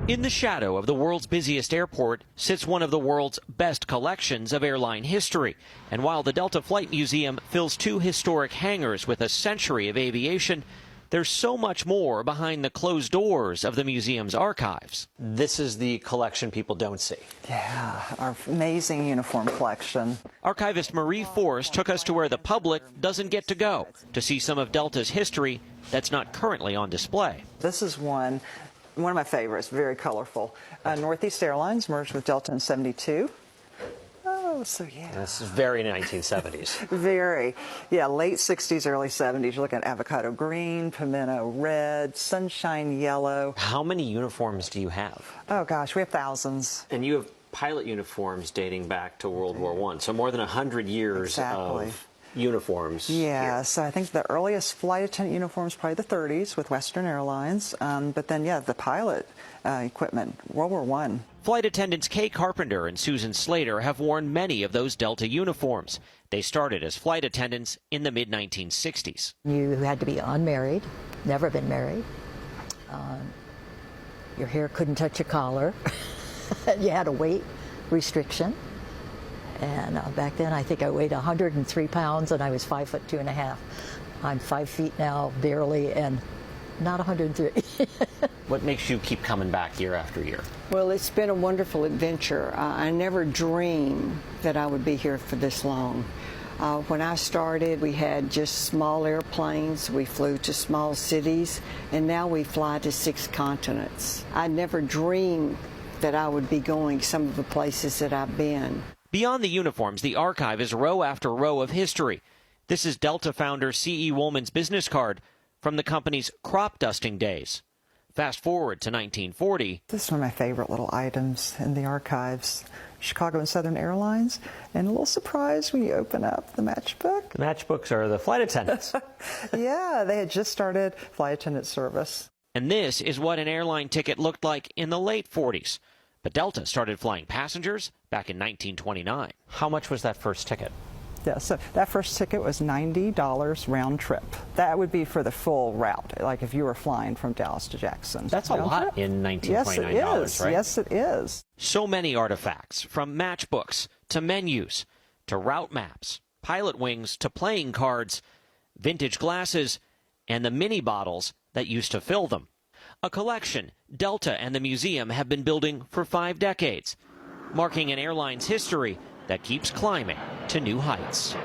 In the shadow of the world's busiest airport sits one of the world's best collections of airline history. And while the Delta Flight Museum fills 2 historic hangars with a century of aviation, there's so much more behind the closed doors of the museum's archives. This is the collection people don't see. Yeah, our amazing uniform collection. Archivist Marie Force took us to where the public doesn't get to go to see some of Delta's history that's not currently on display. This is one of my favorites, very colorful. Northeast Airlines merged with Delta in '72. Oh, so yeah. This is very 1970s. Very. Yeah, late 60s, early 70s. You're looking at avocado green, pimento red, sunshine yellow. How many uniforms do you have? Oh, gosh, we have thousands. And you have pilot uniforms dating back to World War I, so more than 100 years of uniforms. Yeah, so I think the earliest flight attendant uniforms probably the 30s with Western Airlines, but then, yeah, the pilot equipment, World War I. Flight attendants Kay Carpenter and Susan Slater have worn many of those Delta uniforms. They started as flight attendants in the mid-1960s. You had to be unmarried, never been married. Your hair couldn't touch your collar. You had a weight restriction. And back then, I think I weighed 103 pounds, and I was 5'2.5". I'm 5 feet now, barely, and not 103. What makes you keep coming back year after year? Well, it's been a wonderful adventure. I never dreamed that I would be here for this long. When I started, we had just small airplanes. We flew to small cities, and now we fly to 6 continents. I never dreamed that I would be going some of the places that I've been. Beyond the uniforms, the archive is row after row of history. This is Delta founder C.E. Woolman's business card from the company's crop dusting days. Fast forward to 1940. This is one of my favorite little items in the archives. Chicago and Southern Airlines, and a little surprise when you open up the matchbook. The matchbooks are the flight attendants. Yeah, they had just started flight attendant service. And this is what an airline ticket looked like in the late 40s. But Delta started flying passengers back in 1929. How much was that first ticket? Yeah, so that first ticket was $90 round trip. That would be for the full route, like if you were flying from Dallas to Jackson. That's a lot in 1929 dollars, right? Yes, it is. So many artifacts, from matchbooks to menus to route maps, pilot wings to playing cards, vintage glasses, and the mini bottles that used to fill them. A collection Delta and the museum have been building for 5 decades, marking an airline's history that keeps climbing to new heights.